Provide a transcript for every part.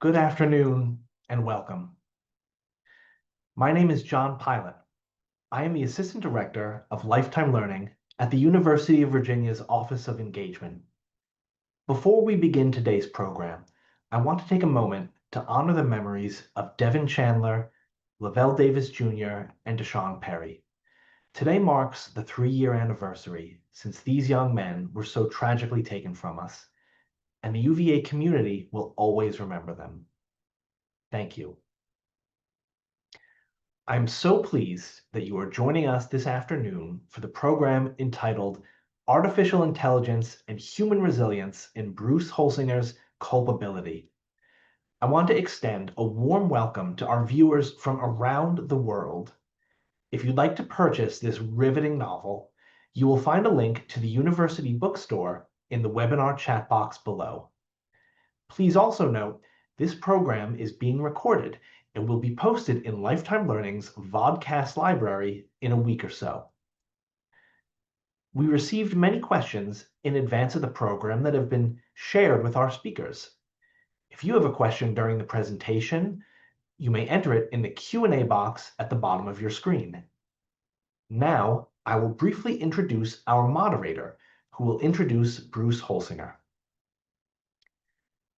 Good afternoon and welcome. My name is John Pilot. I am the Assistant Director of Lifetime Learning at the University of Virginia's Office of Engagement. Before we begin today's program, I want to take a moment to honor the memories of Devin Chandler, Lavelle Davis Jr., and Deshaun Perry. Today marks the 3-year anniversary since these young men were so tragically taken from us, and the UVA community will always remember them. Thank you. I'm so pleased that you are joining us this afternoon for the program entitled Artificial Intelligence and Human Resilience in Bruce Holsinger's Culpability. I want to extend a warm welcome to our viewers from around the world. If you'd like to purchase this riveting novel, you will find a link to the university bookstore in the webinar chat box below. Please also note, this program is being recorded and will be posted in Lifetime Learning's vodcast library in a week or so. We received many questions in advance of the program that have been shared with our speakers. If you have a question during the presentation, you may enter it in the Q&A box at the bottom of your screen. Now, I will briefly introduce our moderator, who will introduce Bruce Holsinger.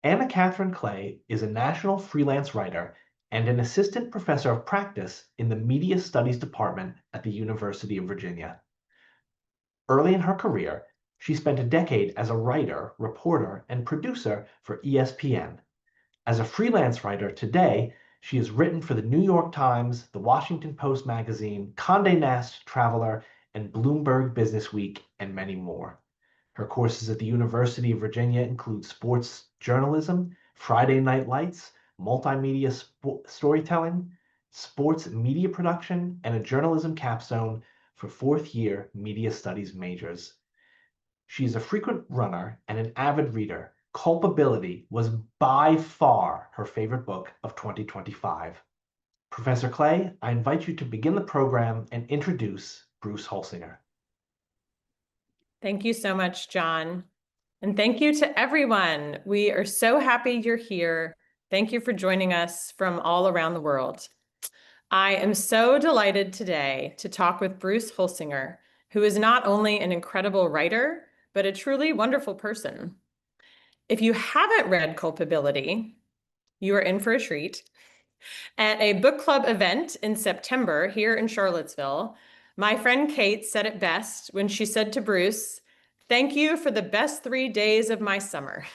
Anna Katherine Clay is a national freelance writer and an assistant professor of practice in the Media Studies Department at the University of Virginia. Early in her career, she spent a decade as a writer, reporter, and producer for ESPN. As a freelance writer today, she has written for the New York Times, the Washington Post magazine, Condé Nast Traveler, and Bloomberg Businessweek, and many more. Her courses at the University of Virginia include sports journalism, Friday Night Lights, multimedia storytelling, sports media production, and a journalism capstone for fourth-year media studies majors. She is a frequent runner and an avid reader. Culpability was by far her favorite book of 2025. Professor Clay, I invite you to begin the program and introduce Bruce Holsinger. Thank you so much, John. And thank you to everyone. We are so happy you're here. Thank you for joining us from all around the world. I am so delighted today to talk with Bruce Holsinger, who is not only an incredible writer, but a truly wonderful person. If you haven't read Culpability, you are in for a treat. At a book club event in September here in Charlottesville, my friend Kate said it best when she said to Bruce, "Thank you for the best 3 days of my summer."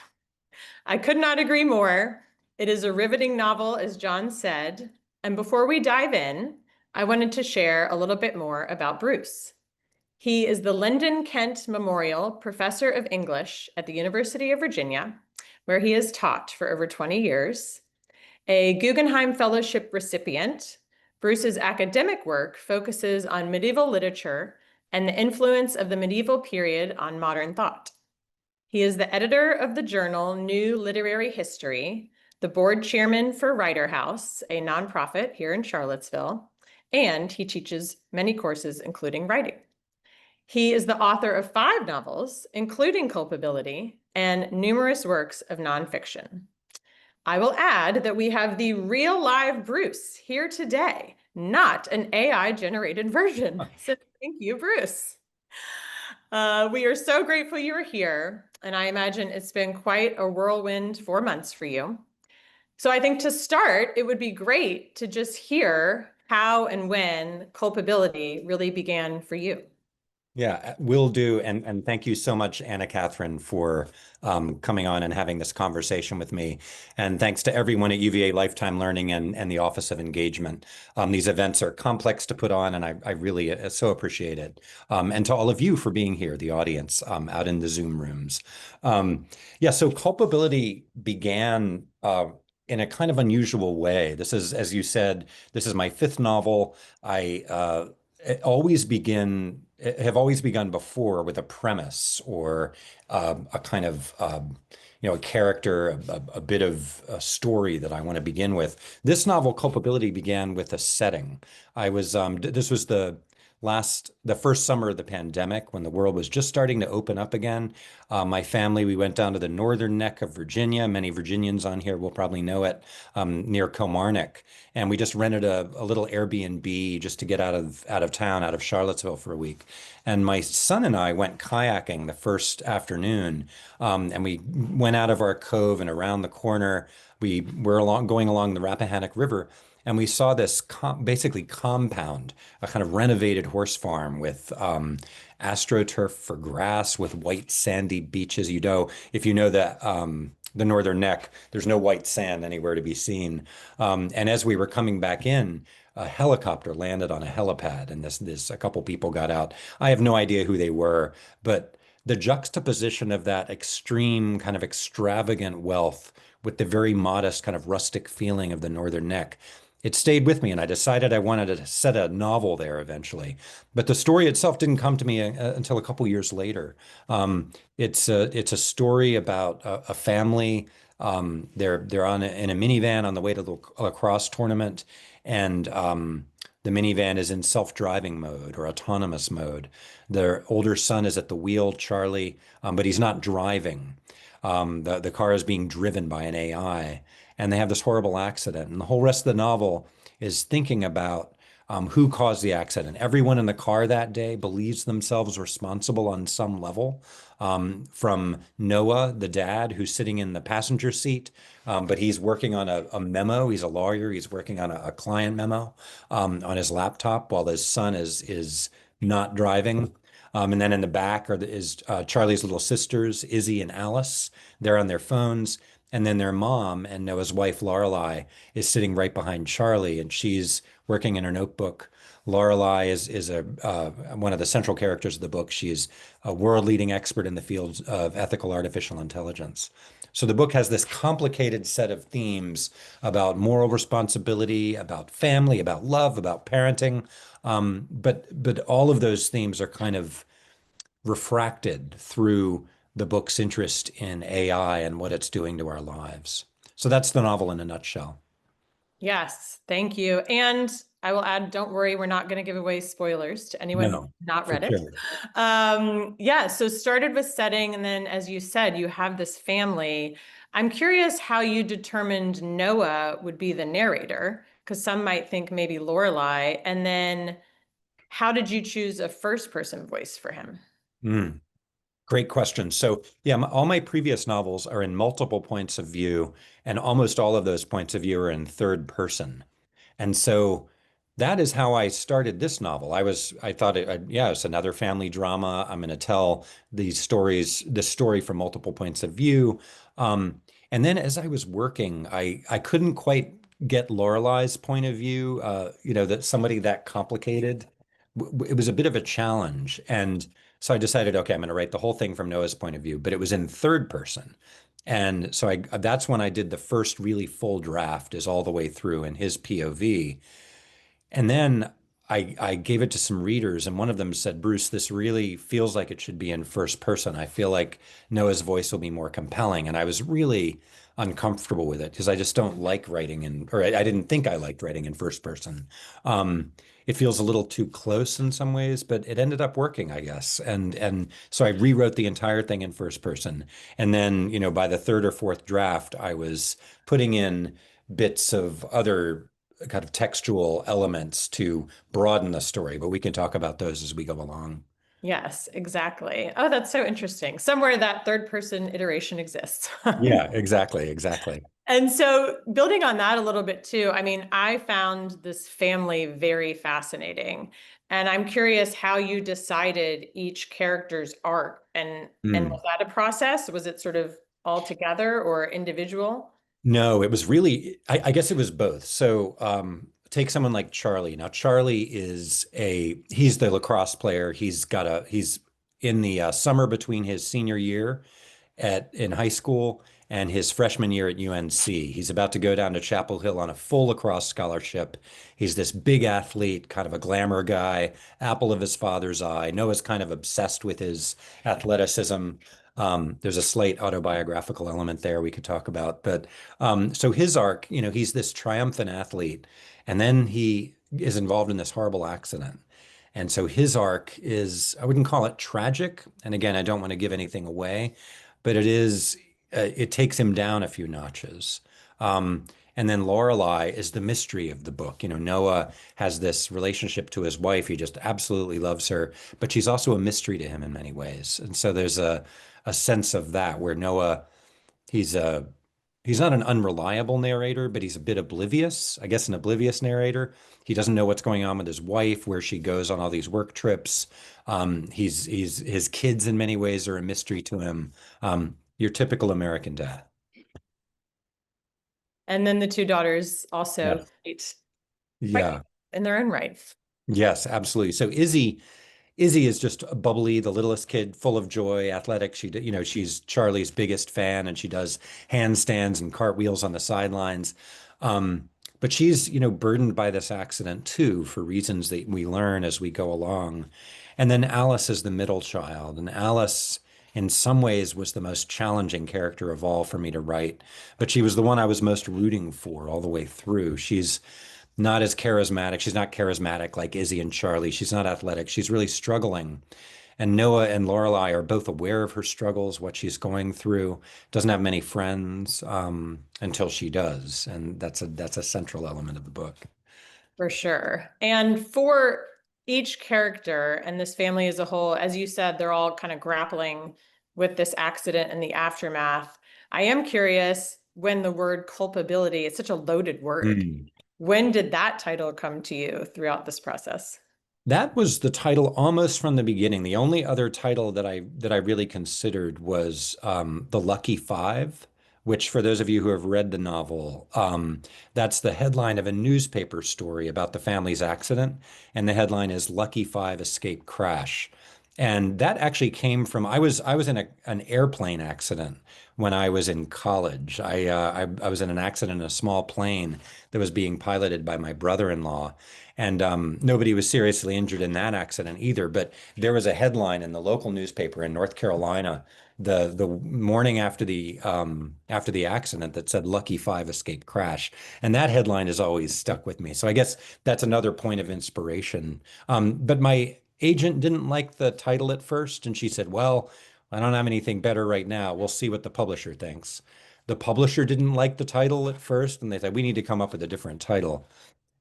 I could not agree more. It is a riveting novel, as John said. And before we dive in, I wanted to share a little bit more about Bruce. He is the Lyndon Kent Memorial Professor of English at the University of Virginia, where he has taught for over 20 years. A Guggenheim Fellowship recipient, Bruce's academic work focuses on medieval literature and the influence of the medieval period on modern thought. He is the editor of the journal New Literary History, the board chairman for Writer House, a nonprofit here in Charlottesville, and he teaches many courses, including writing. He is the author of 5 novels, including Culpability, and numerous works of nonfiction. I will add that we have the real live Bruce here today, not an AI-generated version. So thank you, Bruce. We are so grateful you're here, and I imagine it's been quite a whirlwind 4 months for you. So I think to start, it would be great to just hear how and when Culpability really began for you. Yeah, will do. And thank you so much, Anna Katherine, for coming on and having this conversation with me. And thanks to everyone at UVA Lifetime Learning and the Office of Engagement. These events are complex to put on, and I really so appreciate it. And to all of you for being here, the audience out in the Zoom rooms. Yeah, so Culpability began in a kind of unusual way. This is, as you said, this is my 5th novel. I have always begun before with a premise or a kind of a character, a bit of a story that I want to begin with. This novel, Culpability, began with a setting. I was this was the the first summer of the pandemic, when the world was just starting to open up again. My family, we went down to the northern neck of Virginia. Many Virginians on here will probably know it, near Kilmarnock. And we just rented a little Airbnb just to get out of town, out of Charlottesville for a week. And my son and I went kayaking the first afternoon. And we went out of our cove and around the corner. We were going along the Rappahannock River, and we saw this basically compound, a kind of renovated horse farm with astroturf for grass, with white sandy beaches. You know, if you know the Northern Neck, there's no white sand anywhere to be seen. And as we were coming back in, a helicopter landed on a helipad, and this a couple people got out. I have no idea who they were, but the juxtaposition of that extreme kind of extravagant wealth with the very modest kind of rustic feeling of the Northern Neck, it stayed with me, and I decided I wanted to set a novel there eventually. But the story itself didn't come to me until a couple years later. It's a story about a family. They're in a minivan on the way to the lacrosse tournament, and the minivan is in self-driving mode or autonomous mode. Their older son is at the wheel, Charlie, but he's not driving. The car is being driven by an AI, and they have this horrible accident. And the whole rest of the novel is thinking about who caused the accident. Everyone in the car that day believes themselves responsible on some level, from Noah, the dad, who's sitting in the passenger seat, but he's working on a memo. He's a lawyer. He's working on a client memo on his laptop while his son is not driving. And then in the back is Charlie's little sisters, Izzy and Alice. They're on their phones. And then their mom and Noah's wife, Lorelei, is sitting right behind Charlie, and she's working in her notebook. Lorelei is one of the central characters of the book. She's a world-leading expert in the field of ethical artificial intelligence. So the book has this complicated set of themes about moral responsibility, about family, about love, about parenting. But all of those themes are kind of refracted through the book's interest in AI and what it's doing to our lives. So that's the novel in a nutshell. Yes, thank you. And I will add, don't worry, we're not going to give away spoilers to anyone who's not read it. Sure. Yeah, so started with setting, and then as you said, you have this family. I'm curious how you determined Noah would be the narrator, because some might think maybe Lorelei, and then how did you choose a first person voice for him? Great question. So yeah, all my previous novels are in multiple points of view, and almost all of those points of view are in third person. And so that is how I started this novel. I thought, yeah, it's another family drama. I'm going to tell this story from multiple points of view. And then as I was working, I couldn't quite get Lorelei's point of view, that somebody that complicated. It was a bit of a challenge. And so I decided, okay, I'm going to write the whole thing from Noah's point of view, but it was in third person. And so that's when I did the first really full draft, is all the way through in his POV. And then I gave it to some readers, and one of them said, Bruce, this really feels like it should be in first person. I feel like Noah's voice will be more compelling. And I was really uncomfortable with it because I just don't like writing or I didn't think I liked writing in first person. It feels a little too close in some ways, but it ended up working, I guess. And so I rewrote the entire thing in first person. And then, by the third or fourth draft, I was putting in bits of other kind of textual elements to broaden the story, but we can talk about those as we go along. Yes, exactly. Oh, that's so interesting. Somewhere that third person iteration exists. Yeah, exactly. And so building on that a little bit too, I mean, I found this family very fascinating. And I'm curious how you decided each character's arc, and was that a process? Was it sort of all together or individual? No, it was really, I guess it was both. So take someone like Charlie. Now, Charlie he's the lacrosse player. He's in the summer between his senior year in high school and his freshman year at UNC. He's about to go down to Chapel Hill on a full lacrosse scholarship. He's this big athlete, kind of a glamour guy, apple of his father's eye. Noah's kind of obsessed with his athleticism. There's a slight autobiographical element there we could talk about. But so his arc, he's this triumphant athlete, and then he is involved in this horrible accident. And so his arc is, I wouldn't call it tragic. And again, I don't want to give anything away, but it takes him down a few notches. Um, and then Lorelai is the mystery of the book. Noah has this relationship to his wife. He just absolutely loves her, but she's also a mystery to him in many ways. And so there's a sense of that where Noah, he's a he's not an unreliable narrator, but he's a bit oblivious, I guess an oblivious narrator. He doesn't know what's going on with his wife, where she goes on all these work trips. His kids in many ways are a mystery to him. Your typical American dad. And then the two daughters also Yeah. quite Yeah. in their own right. Yes, absolutely. So Izzy is just bubbly, the littlest kid, full of joy, athletic. She's Charlie's biggest fan, and she does handstands and cartwheels on the sidelines. But she's, burdened by this accident too, for reasons that we learn as we go along. And then Alice is the middle child, and Alice, in some ways, was the most challenging character of all for me to write. But she was the one I was most rooting for all the way through. She's not as charismatic. She's not charismatic like Izzy and Charlie. She's not athletic. She's really struggling. And Noah and Lorelai are both aware of her struggles, what she's going through. Doesn't have many friends until she does, and that's a central element of the book. For sure. And for each character and this family as a whole, as you said, they're all kind of grappling with this accident and the aftermath. I am curious, when the word culpability, it's such a loaded word. When did that title come to you throughout this process? That was the title almost from the beginning. The only other title that I really considered was The Lucky Five, which, for those of you who have read the novel, that's the headline of a newspaper story about the family's accident, and the headline is "Lucky Five Escape Crash." And that actually came from I was in an airplane accident when I was in college. I was in an accident in a small plane that was being piloted by my brother-in-law. And nobody was seriously injured in that accident either. But there was a headline in the local newspaper in North Carolina the morning after the accident that said "Lucky Five Escape Crash," and that headline has always stuck with me. So I guess that's another point of inspiration. But my agent didn't like the title at first, and she said, "Well, I don't have anything better right now. We'll see what the publisher thinks." The publisher didn't like the title at first, and they said, "We need to come up with a different title."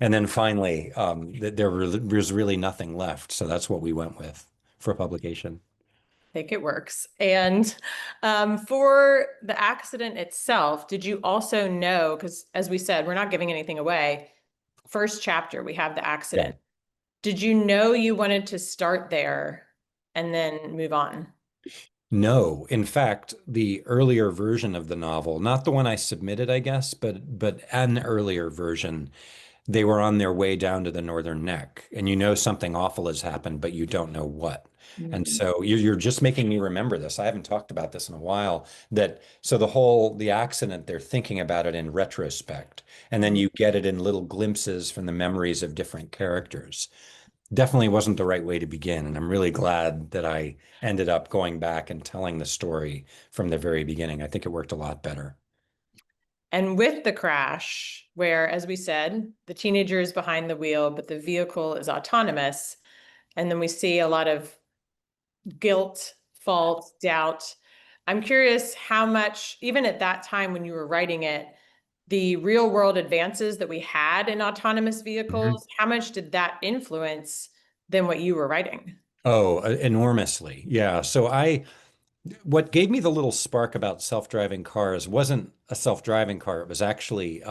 And then finally, was really nothing left. So that's what we went with for publication. I think it works. And for the accident itself, did you also know, because as we said, we're not giving anything away. First chapter, we have the accident. Did you know you wanted to start there and then move on? No, in fact, the earlier version of the novel, not the one I submitted, I guess, but an earlier version, they were on their way down to the Northern Neck, and something awful has happened, but you don't know what. And so you're just making me remember this. I haven't talked about this in a while. The accident, they're thinking about it in retrospect, and then you get it in little glimpses from the memories of different characters. Definitely wasn't the right way to begin, and I'm really glad that I ended up going back and telling the story from the very beginning. I think it worked a lot better. And with the crash, where, as we said, the teenager is behind the wheel, but the vehicle is autonomous, and then we see a lot of guilt, fault, doubt. I'm curious how much, even at that time when you were writing it, the real world advances that we had in autonomous vehicles, how much did that influence than what you were writing? Oh, enormously. Yeah. What gave me the little spark about self-driving cars wasn't a self-driving car. It was actually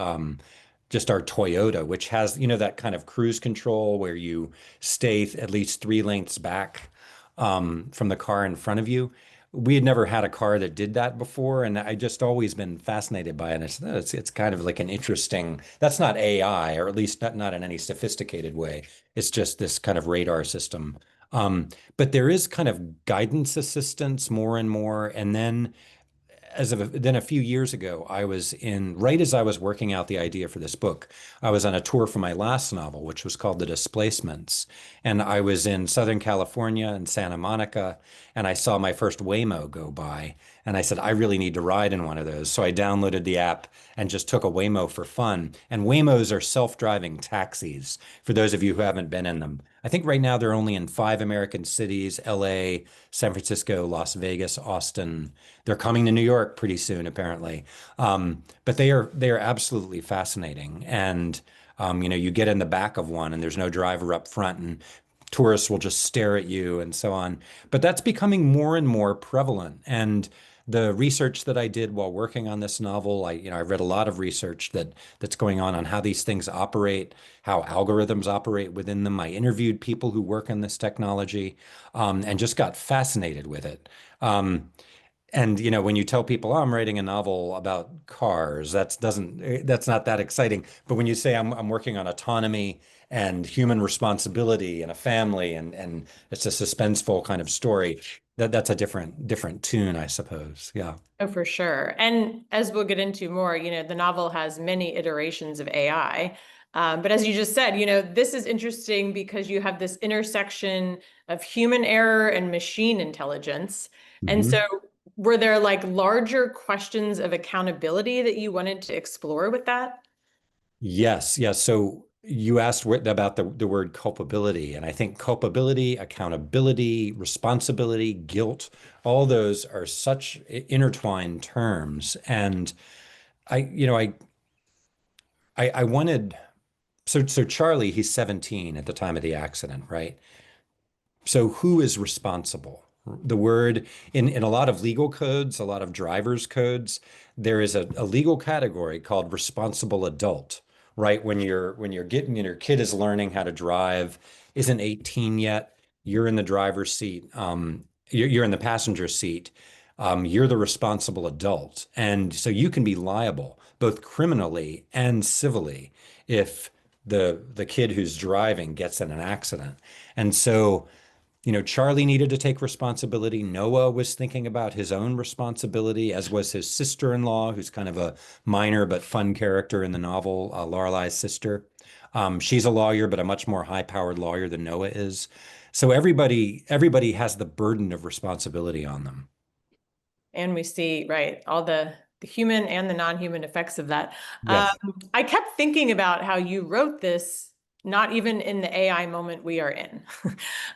just our Toyota, which has, that kind of cruise control where you stay at least 3 lengths back from the car in front of you. We had never had a car that did that before, and I just always been fascinated by it. And it's kind of like an interesting, that's not AI, or at least not in any sophisticated way. It's just this kind of radar system. But there is kind of guidance assistance more and more. And then a few years ago, right as I was working out the idea for this book, I was on a tour for my last novel, which was called The Displacements. And I was in Southern California and Santa Monica, and I saw my first Waymo go by. And I said, I really need to ride in one of those. So I downloaded the app and just took a Waymo for fun. And Waymos are self-driving taxis, for those of you who haven't been in them. I think right now they're only in 5 American cities: LA, San Francisco, Las Vegas, Austin. They're coming to New York pretty soon, apparently. But they are absolutely fascinating. And you get in the back of one and there's no driver up front, and tourists will just stare at you and so on. But that's becoming more and more prevalent. And the research that I did while working on this novel, I read a lot of research that's going on how these things operate, how algorithms operate within them. I interviewed people who work in this technology, and just got fascinated with it. And when you tell people, "Oh, I'm writing a novel about cars," that's not that exciting. But when you say I'm working on autonomy and human responsibility and a family, and it's a suspenseful kind of story, that's a different tune, I suppose. Yeah. Oh, for sure. And as we'll get into more, the novel has many iterations of AI. But as you just said, this is interesting because you have this intersection of human error and machine intelligence. And so Mhm. were there like larger questions of accountability that you wanted to explore with that? Yes, yes. So you asked about the word culpability, and I think culpability, accountability, responsibility, guilt, all those are such intertwined terms. And I, you know, I wanted so Charlie, he's 17 at the time of the accident, right? So who is responsible? The word in a lot of legal codes, a lot of driver's codes, there is a legal category called responsible adult, right? When you're getting, your kid is learning how to drive, isn't 18 yet, you're in the driver's seat, you're in the passenger seat, you're the responsible adult. And so you can be liable both criminally and civilly if the kid who's driving gets in an accident. And so Charlie needed to take responsibility. Noah was thinking about his own responsibility, as was his sister-in-law, who's kind of a minor but fun character in the novel, Lorelai's sister. She's a lawyer, but a much more high-powered lawyer than Noah is. So everybody has the burden of responsibility on them. And we see, right, all the human and the non-human effects of that. Yes. I kept thinking about how you wrote this, not even in the AI moment we are in,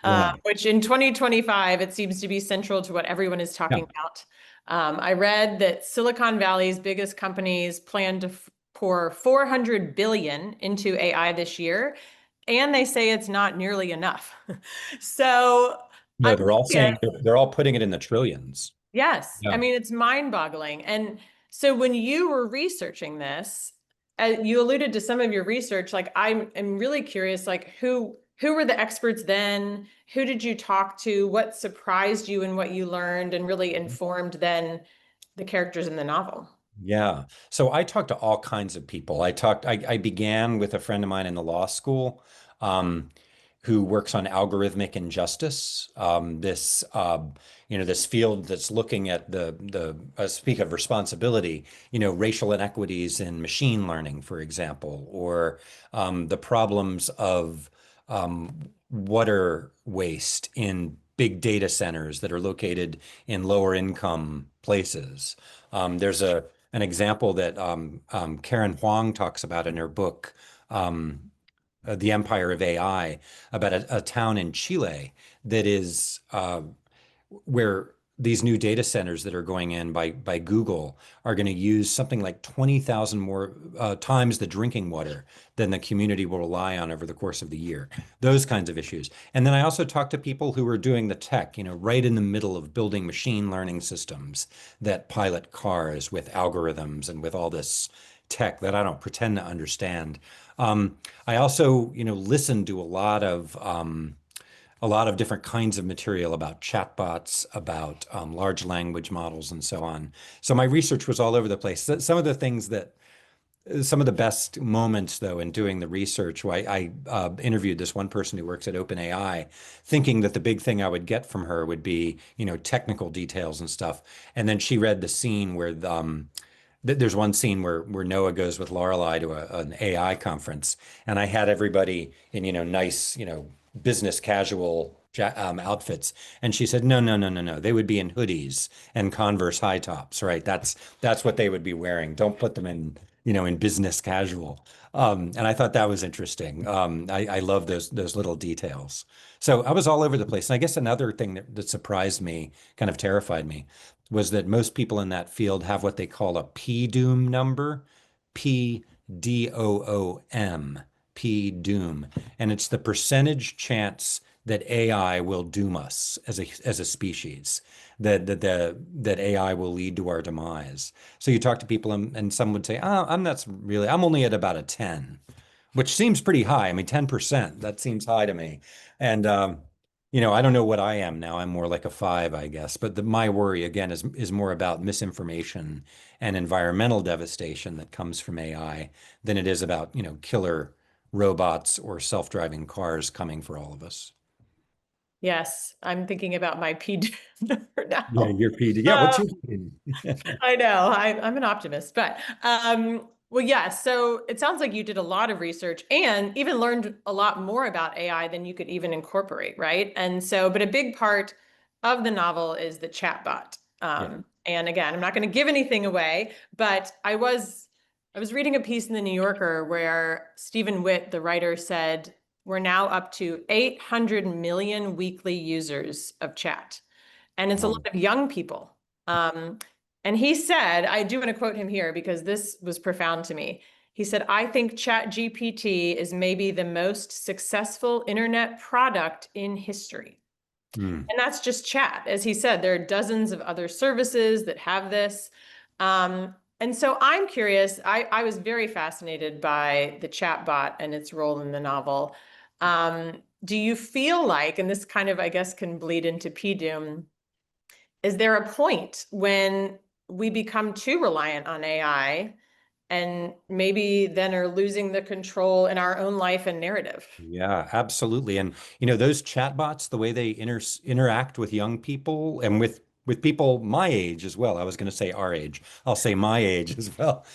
Right. which in 2025, it seems to be central to what everyone is Yeah. talking about. I read that Silicon Valley's biggest companies plan to pour 400 billion into AI this year, and they say it's not nearly enough. So No, I'm they're all curious. saying they're all putting it in the trillions. Yes. I Yeah. mean, it's mind-boggling. And so when you were researching this, you alluded to some of your research, like I'm really curious, like who were the experts then? Who did you talk to? What surprised you in what you learned and really informed then the characters in the novel? Yeah. So I talked to all kinds of people. I began with a friend of mine in the law school, um, who works on algorithmic injustice. This field that's looking at speak of responsibility, racial inequities in machine learning, for example, or the problems of water waste in big data centers that are located in lower income places. There's an example that Karen Huang talks about in her book, The Empire of AI, about a town in Chile that is where these new data centers that are going in by Google are going to use something like 20,000 more times the drinking water than the community will rely on over the course of the year. Those kinds of issues. And then I also talked to people who are doing the tech, right in the middle of building machine learning systems that pilot cars with algorithms and with all this tech that I don't pretend to understand. I also, listened to a lot of different kinds of material about chatbots, about large language models, and so on. So my research was all over the place. Some of the best moments, though, in doing the research, I interviewed this one person who works at OpenAI, thinking that the big thing I would get from her would be, technical details and stuff. And then she read the scene where there's one scene where Noah goes with Lorelai to an AI conference, and I had everybody in nice business casual outfits, and she said, no, no, no, no, no, they would be in hoodies and Converse high tops, right? That's what they would be wearing. Don't put them in in business casual. And I thought that was interesting. I love those little details. So I was all over the place. And I guess another thing that surprised me, kind of terrified me, was that most people in that field have what they call a P-doom number, P-D-O-O-M, P-doom. And it's the percentage chance that AI will doom us as a species, that AI will lead to our demise. So you talk to people and some would say, oh, I'm only at about a 10, which seems pretty high. I mean, 10%, that seems high to me. And, I don't know what I am now. I'm more like a 5, I guess. But my worry, again, is more about misinformation and environmental devastation that comes from AI than it is about, killer robots or self-driving cars coming for all of us. Yes, I'm thinking about my PD number Yeah, now. your PD. Yeah, what's your PD? I know I'm an optimist, but well, yeah. So it sounds like you did a lot of research and even learned a lot more about AI than you could even incorporate, right? And so, but a big part of the novel is the chatbot. Yeah. And again, I'm not going to give anything away, but I was reading a piece in the New Yorker where Stephen Witt, the writer, said we're now up to 800 million weekly users of chat, and it's a lot of young people. And he said, I do want to quote him here because this was profound to me. He said, I think ChatGPT is maybe the most successful internet product in history. Mm. And that's just chat. As he said, there are dozens of other services that have this. And so I'm curious, I was very fascinated by the chatbot and its role in the novel. Do you feel like, and this kind of, I guess, can bleed into PDOOM, is there a point when we become too reliant on AI and maybe then are losing the control in our own life and narrative? Yeah, absolutely. And those chatbots, the way they interact with young people and with people my age as well. I was going to say our age. I'll say my age as well.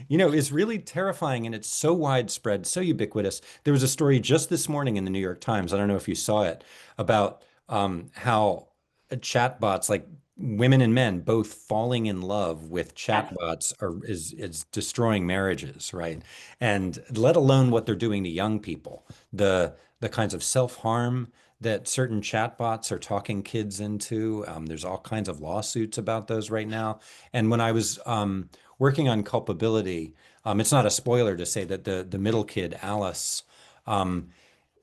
Is really terrifying, and it's so widespread, so ubiquitous. There was a story just this morning in the New York Times. I don't know if you saw it, about how chatbots, like women and men both falling in love with Yes. chatbots, is destroying marriages, right? And let alone what they're doing to young people, the kinds of self-harm that certain chatbots are talking kids into. There's all kinds of lawsuits about those right now. And when I was working on Culpability, it's not a spoiler to say that the middle kid, Alice, um,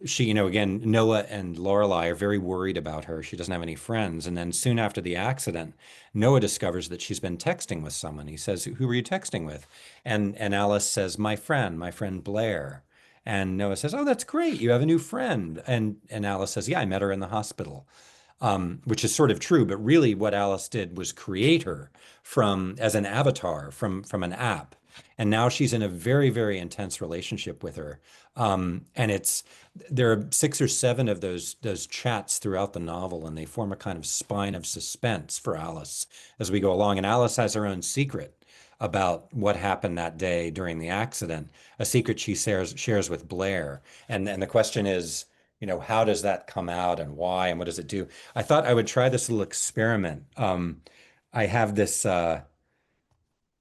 she, again, Noah and Lorelai are very worried about her. She doesn't have any friends. And then soon after the accident, Noah discovers that she's been texting with someone. He says, "Who were you texting with?" And Alice says, my friend Blair." And Noah says, "Oh, that's great. You have a new friend." And Alice says, "Yeah, I met her in the hospital." Which is sort of true, but really what Alice did was create her as an avatar from an app. And now she's in a very, very intense relationship with her. And there are 6 or 7 of those chats throughout the novel, and they form a kind of spine of suspense for Alice as we go along. And Alice has her own secret about what happened that day during the accident, a secret she shares with Blair. And the question is, how does that come out and why and what does it do? I thought I would try this little experiment. I have this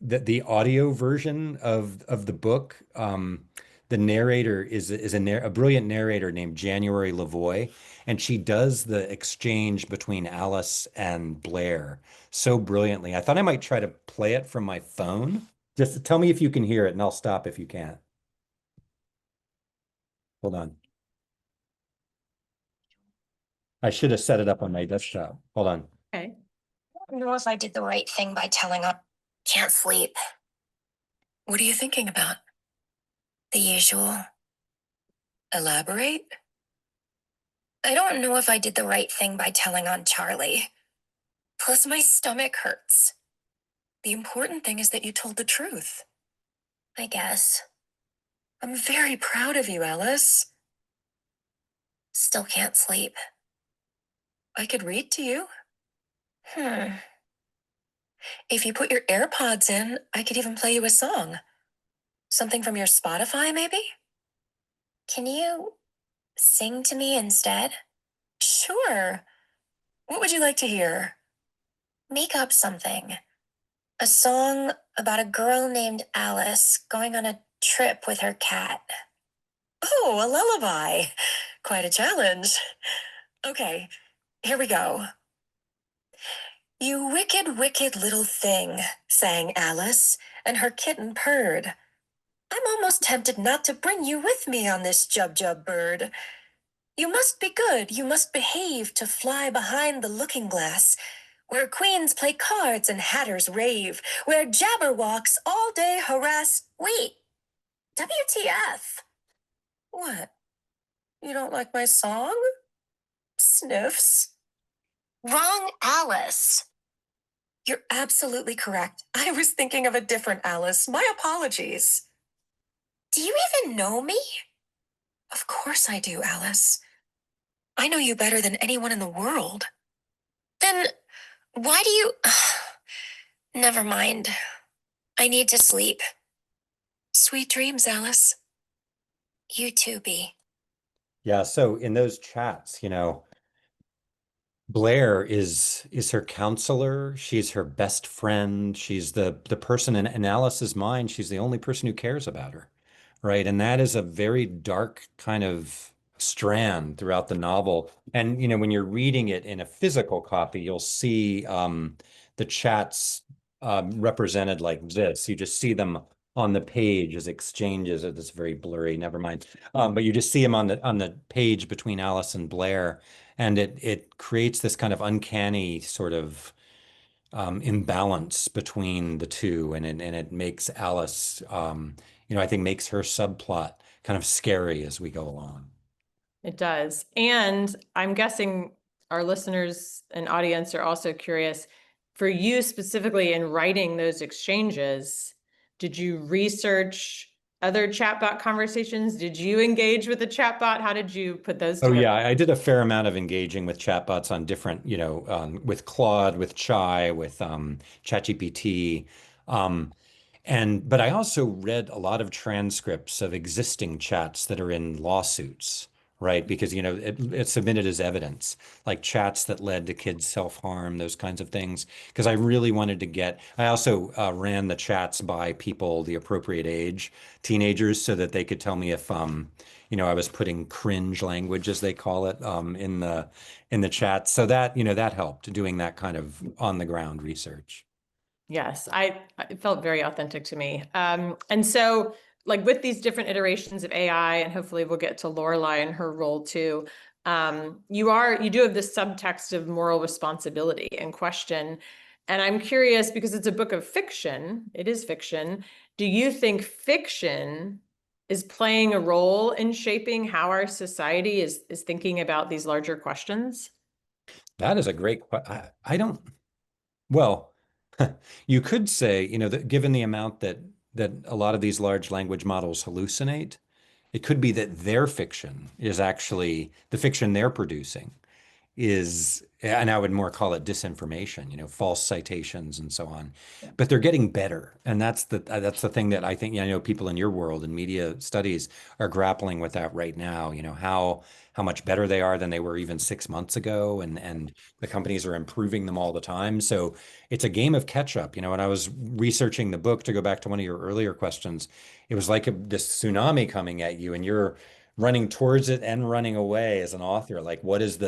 the audio version of the book. The narrator is a brilliant narrator named January Lavoie, and she does the exchange between Alice and Blair so brilliantly. I thought I might try to play it from my phone. Just tell me if you can hear it, and I'll stop if you can't. Hold on. I should have set it up on my desktop. Hold on. Okay. I don't know if I did the right thing by telling her can't sleep. What are you thinking about? The usual. Elaborate? I don't know if I did the right thing by telling on Charlie. Plus, my stomach hurts. The important thing is that you told the truth. I guess. I'm very proud of you, Alice. Still can't sleep. I could read to you. If you put your AirPods in, I could even play you a song. Something from your Spotify, maybe? Can you sing to me instead? Sure. What would you like to hear? Make up something. A song about a girl named Alice going on a trip with her cat. Oh, a lullaby. Quite a challenge. Okay, here we go. You wicked, wicked little thing, sang Alice, and her kitten purred. I'm almost tempted not to bring you with me on this jub-jub bird. You must be good, you must behave to fly behind the looking glass, where queens play cards and hatters rave, where jabberwocks all day harass. Wait, WTF? What? You don't like my song? Sniffs. Wrong Alice. You're absolutely correct. I was thinking of a different Alice. My apologies. Do you even know me? Of course I do, Alice. I know you better than anyone in the world. Then why do you... Never mind. I need to sleep. Sweet dreams, Alice. You too, Bee. Yeah, so in those chats, Blair is her counselor. She's her best friend. She's the person in Alice's mind. She's the only person who cares about her, right? And that is a very dark kind of strand throughout the novel. And when you're reading it in a physical copy, you'll see the chats represented like this. You just see them on the page as exchanges. It's very blurry. Never mind. But you just see them on the page between Alice and Blair, and it creates this kind of uncanny sort of imbalance between the two, and it makes Alice, I think makes her subplot kind of scary as we go along. It does. And I'm guessing our listeners and audience are also curious, for you specifically in writing those exchanges, did you research other chatbot conversations? Did you engage with the chatbot? How did you put those Oh together? yeah, I did a fair amount of engaging with chatbots on different, with Claude, with Chai, with ChatGPT. Um, but I also read a lot of transcripts of existing chats that are in lawsuits, right? Because, it's submitted as evidence, like chats that led to kids self-harm, those kinds of things. Because I really wanted to I also ran the chats by people the appropriate age, teenagers, so that they could tell me if, I was putting cringe language, as they call it, in the chat. So that helped doing that kind of on the ground research. Yes, it felt very authentic to me. And so like with these different iterations of AI, and hopefully we'll get to Lorelai and her role too, you do have this subtext of moral responsibility and question. And I'm curious, because it's a book of fiction, it is fiction. Do you think fiction is playing a role in shaping how our society is thinking about these larger questions? That is a great question. I don't, well, you could say, that given the amount that a lot of these large language models hallucinate, it could be that their fiction is actually the fiction they're producing and I would more call it disinformation, false citations and so on. But they're getting better, and that's the thing that I think, people in your world and media studies are grappling with that right now. How much better they are than they were even 6 months ago, and the companies are improving them all the time. So it's a game of catch up. When I was researching the book, to go back to one of your earlier questions, it was like this tsunami coming at you, and you're running towards it and running away as an author. Like, what is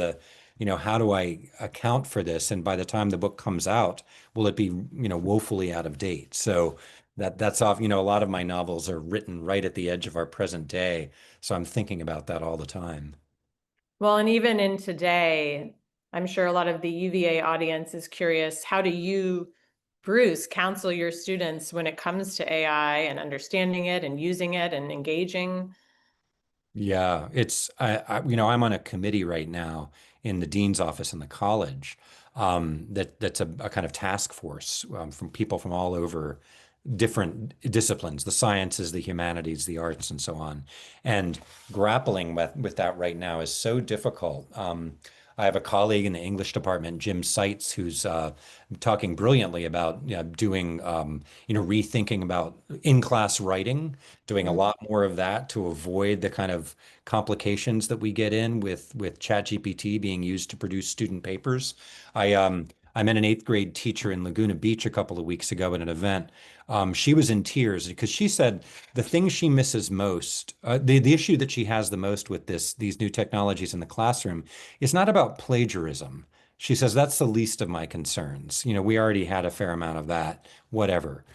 how do I account for this? And by the time the book comes out, will it be, woefully out of date? So that's off, a lot of my novels are written right at the edge of our present day. So I'm thinking about that all the time. Well, and even in today, I'm sure a lot of the UVA audience is curious, how do you, Bruce, counsel your students when it comes to AI and understanding it and using it and engaging? Yeah, I'm on a committee right now in the dean's office in the college, that's a kind of task force, from people from all over different disciplines, the sciences, the humanities, the arts, and so on. And grappling with that right now is so difficult. I have a colleague in the English department, Jim Seitz, who's talking brilliantly about doing, rethinking about in-class writing, doing a lot more of that to avoid the kind of complications that we get in with ChatGPT being used to produce student papers. I met an 8th grade teacher in Laguna Beach a couple of weeks ago at an event. She was in tears because she said the thing she misses most, the issue that she has the most with these new technologies in the classroom is not about plagiarism. She says that's the least of my concerns. We already had a fair amount of that, whatever.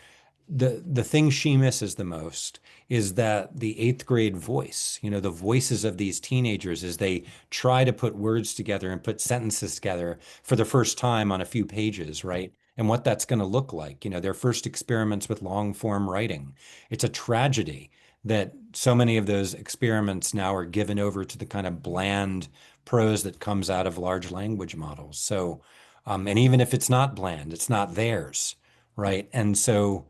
The thing she misses the most is that the 8th grade voice, the voices of these teenagers as they try to put words together and put sentences together for the first time on a few pages, right? And what that's going to look like, their first experiments with long form writing. It's a tragedy that so many of those experiments now are given over to the kind of bland prose that comes out of large language models. So, and even if it's not bland, it's not theirs, right? And so,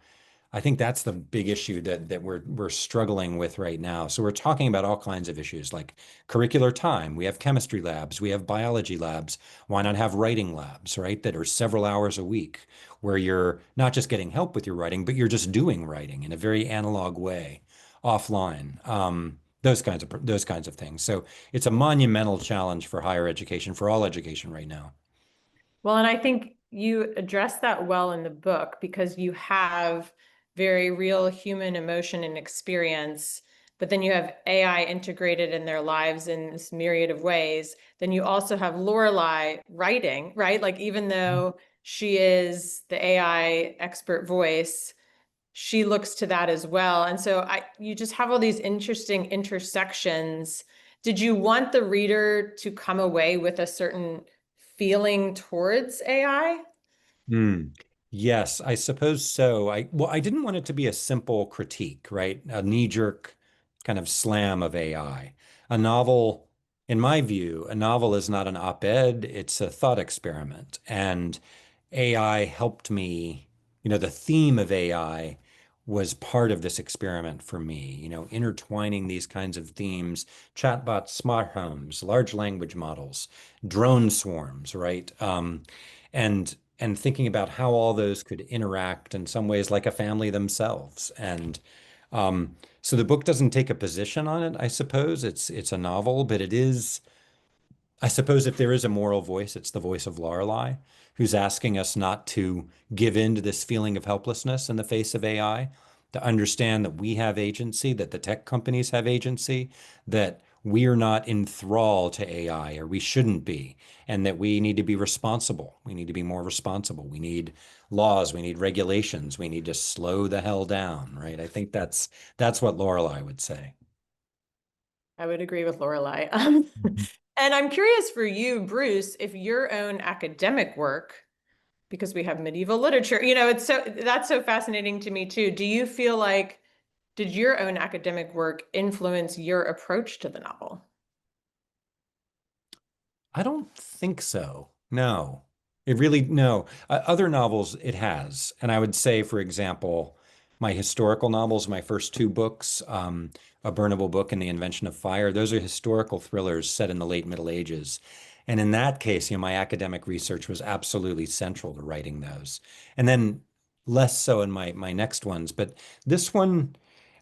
I think that's the big issue that we're struggling with right now. So we're talking about all kinds of issues like curricular time. We have chemistry labs, we have biology labs. Why not have writing labs, right? That are several hours a week where you're not just getting help with your writing, but you're just doing writing in a very analog way, offline. Those kinds of things. So it's a monumental challenge for higher education, for all education right now. Well, and I think you address that well in the book because you have very real human emotion and experience, but then you have AI integrated in their lives in this myriad of ways. Then you also have Lorelai writing, right? Like even though she is the AI expert voice, she looks to that as well. And so you just have all these interesting intersections. Did you want the reader to come away with a certain feeling towards AI? Hmm. Yes, I suppose so. I didn't want it to be a simple critique, right? A knee-jerk kind of slam of AI. A novel, in my view, a novel is not an op-ed, it's a thought experiment. And AI helped me, the theme of AI was part of this experiment for me, intertwining these kinds of themes, chatbots, smart homes, large language models, drone swarms, right? And thinking about how all those could interact in some ways like a family themselves. And so the book doesn't take a position on it, I suppose. It's a novel, but it is, I suppose if there is a moral voice, it's the voice of Lorelei, who's asking us not to give in to this feeling of helplessness in the face of AI, to understand that we have agency, that the tech companies have agency, that we are not in thrall to AI, or we shouldn't be, and that we need to be responsible. We need to be more responsible. We need laws, we need regulations, we need to slow the hell down, right? I think that's what Lorelei would say. I would agree with Lorelai. And I'm curious for you, Bruce, if your own academic work, because we have medieval literature, that's so fascinating to me too. Do you feel like, did your own academic work influence your approach to the novel? I don't think so. No, no. Other novels, it has. And I would say, for example, my historical novels, my first two books, A Burnable Book and The Invention of Fire, those are historical thrillers set in the late Middle Ages. And in that case, my academic research was absolutely central to writing those. And then less so in my next ones. But this one,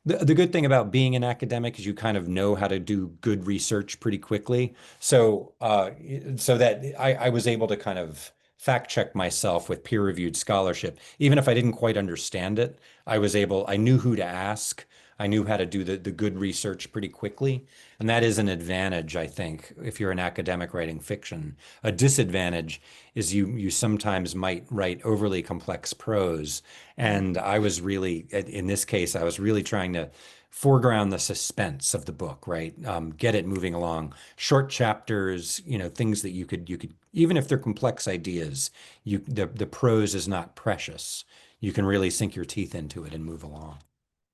the good thing about being an academic is you kind of know how to do good research pretty quickly. So that I was able to kind of fact check myself with peer-reviewed scholarship. Even if I didn't quite understand it, I knew who to ask. I knew how to do the good research pretty quickly. And that is an advantage, I think, if you're an academic writing fiction. A disadvantage is you sometimes might write overly complex prose. And in this case, I was really trying to foreground the suspense of the book, right? Get it moving along. Short chapters, things that you could, even if they're complex ideas, the prose is not precious. You can really sink your teeth into it and move along.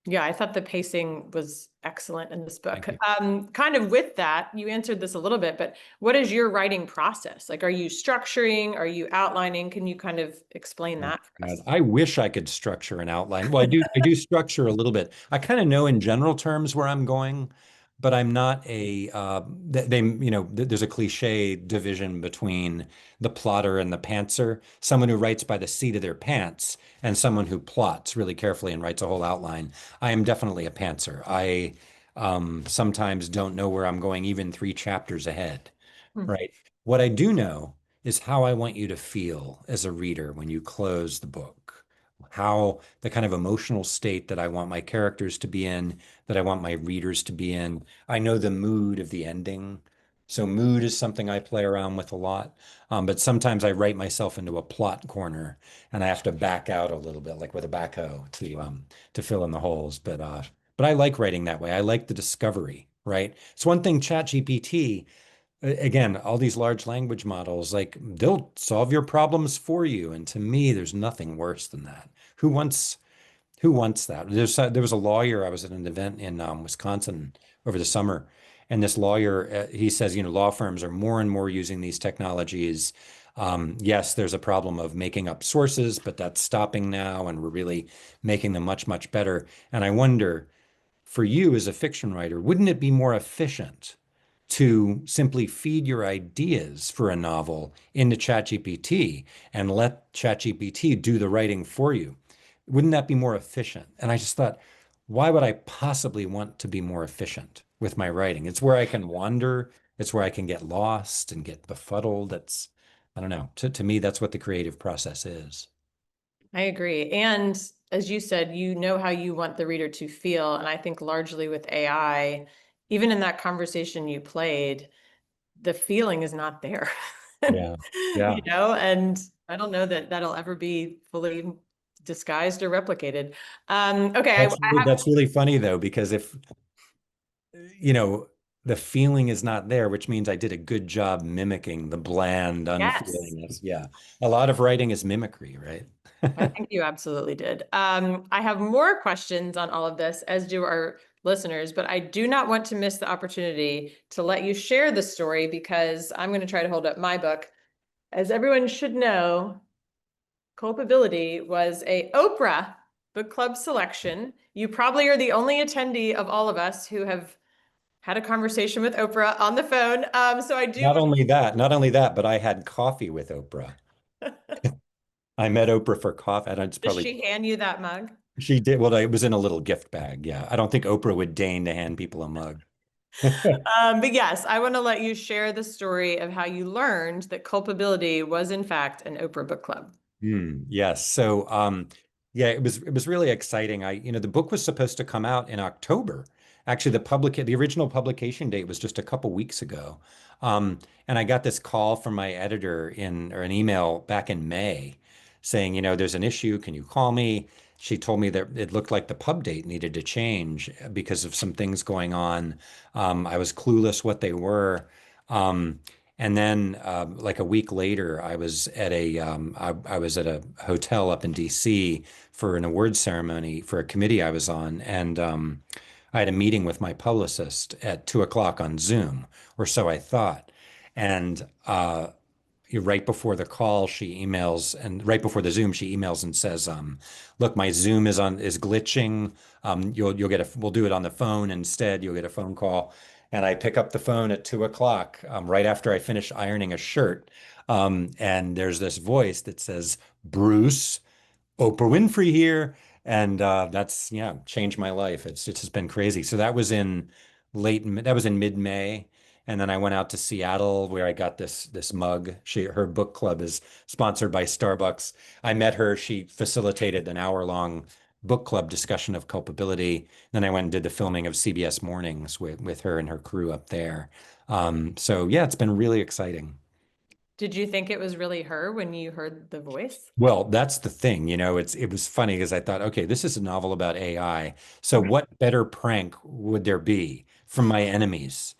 Yeah, I thought the pacing was excellent in this book. Thank you. Kind of with that, you answered this a little bit, but what is your writing process? Like, are you structuring? Are you outlining? Can you kind of explain that for God, us? I wish I could structure an outline. Well, I do structure a little bit. I kind of know in general terms where I'm going, but I'm not there's a cliche division between the plotter and the pantser, someone who writes by the seat of their pants and someone who plots really carefully and writes a whole outline. I am definitely a pantser. I sometimes don't know where I'm going even 3 chapters ahead, Hmm. right? What I do know is how I want you to feel as a reader when you close the book. How the kind of emotional state that I want my characters to be in, that I want my readers to be in. I know the mood of the ending. So mood is something I play around with a lot. But sometimes I write myself into a plot corner and I have to back out a little bit, like with a backhoe to fill in the holes. But I like writing that way. I like the discovery, right? It's one thing ChatGPT, again, all these large language models, like they'll solve your problems for you. And to me, there's nothing worse than that. Who wants who wants that? There was a lawyer. I was at an event in Wisconsin over the summer, and this lawyer, he says, law firms are more and more using these technologies. Yes, there's a problem of making up sources, but that's stopping now, and we're really making them much, much better. And I wonder, for you as a fiction writer, wouldn't it be more efficient to simply feed your ideas for a novel into ChatGPT and let ChatGPT do the writing for you? Wouldn't that be more efficient? And I just thought, why would I possibly want to be more efficient with my writing? It's where I can wander. It's where I can get lost and get befuddled. I don't know. To me, that's what the creative process is. I agree. And as you said, you know how you want the reader to feel. And I think largely with AI, even in that conversation you played, the feeling is not there. Yeah. Yeah. And I don't know that that'll ever be fully disguised or replicated. Okay, That's really funny though, because if you know, the feeling is not there, which means I did a good job mimicking the bland yes, unfeelingness. Yeah. A lot of writing is mimicry, right? I think you absolutely did. I have more questions on all of this, as do our listeners, but I do not want to miss the opportunity to let you share the story because I'm going to try to hold up my book. As everyone should know, Culpability was a Oprah Book Club selection. You probably are the only attendee of all of us who have had a conversation with Oprah on the phone. So I do. Not only that, but I had coffee with Oprah. I met Oprah for coffee. And it's Does probably she hand you that mug? she did. Well, it was in a little gift bag. Yeah. I don't think Oprah would deign to hand people a mug. But yes, I want to let you share the story of how you learned that Culpability was in fact an Oprah Book Club. Yes. So, yeah, it was really exciting. The book was supposed to come out in October. Actually, the original publication date was just a couple weeks ago. And I got this call from my editor or an email back in May saying, there's an issue. Can you call me? She told me that it looked like the pub date needed to change because of some things going on. I was clueless what they were. Um, and then, like a week later, I was at a hotel up in D.C. for an award ceremony for a committee I was on, and I had a meeting with my publicist at 2 o'clock on Zoom, or so I thought. And right before the call, she emails, and right before the Zoom, she emails and says, "Look, my Zoom is glitching. We'll do it on the phone instead. You'll get a phone call." And I pick up the phone at 2 o'clock, right after I finish ironing a shirt, and there's this voice that says, "Bruce, Oprah Winfrey here," and that's yeah, changed my life. It's just been crazy. So that was in mid-May, and then I went out to Seattle where I got this mug. Her book club is sponsored by Starbucks. I met her. She facilitated an hour-long book club discussion of Culpability. Then I went and did the filming of CBS Mornings with her and her crew up there. So yeah, it's been really exciting. Did you think it was really her when you heard the voice? Well, that's the thing, it was funny because I thought, okay, this is a novel about AI. So what better prank would there be from my enemies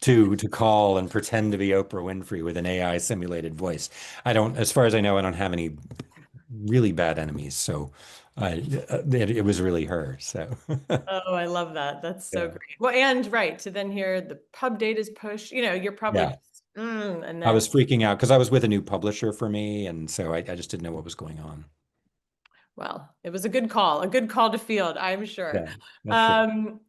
to call and pretend to be Oprah Winfrey with an AI simulated voice? As far as I know, I don't have any really bad enemies. So it was really her. So Oh, I love that. That's so yeah. great. Well, and right, to then hear the pub date is pushed, you're probably Yeah. just, and I then, was freaking out because I was with a new publisher for me. And so I just didn't know what was going on. well, it was a good call to field, I'm sure. Yeah, that's right. Um,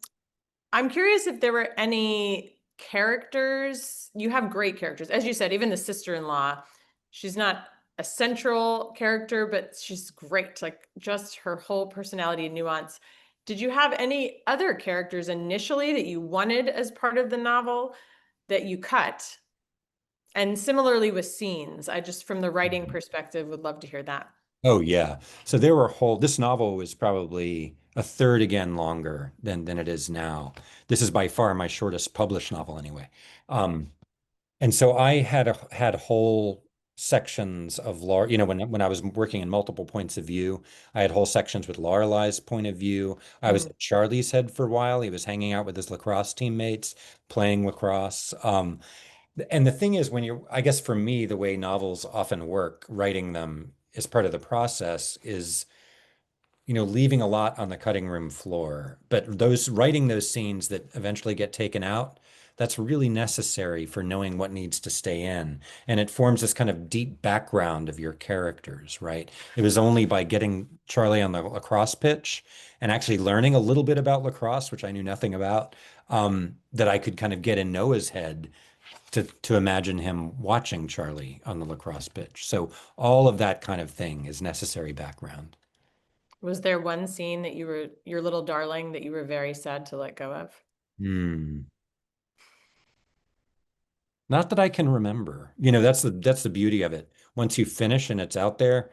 I'm curious if there were any characters. You have great characters. As you said, even the sister-in-law, she's not a central character, but she's great. Like just her whole personality and nuance. Did you have any other characters initially that you wanted as part of the novel that you cut? And similarly with scenes, I just, from the writing perspective, would love to hear that. Oh yeah. So this novel was probably a third again longer than it is now. This is by far my shortest published novel anyway. And so I had whole sections of Laura, when I was working in multiple points of view, I had whole sections with Lorelai's point of view. I was at Charlie's head for a while. He was hanging out with his lacrosse teammates, playing lacrosse. And the thing is, I guess for me, the way novels often work, writing them as part of the process is, leaving a lot on the cutting room floor. But writing those scenes that eventually get taken out, that's really necessary for knowing what needs to stay in. And it forms this kind of deep background of your characters, right? It was only by getting Charlie on the lacrosse pitch and actually learning a little bit about lacrosse, which I knew nothing about, that I could kind of get in Noah's head to imagine him watching Charlie on the lacrosse pitch. So all of that kind of thing is necessary background. Was there one scene that your little darling, that you were very sad to let go of? Not that I can remember. That's the beauty of it. Once you finish and it's out there,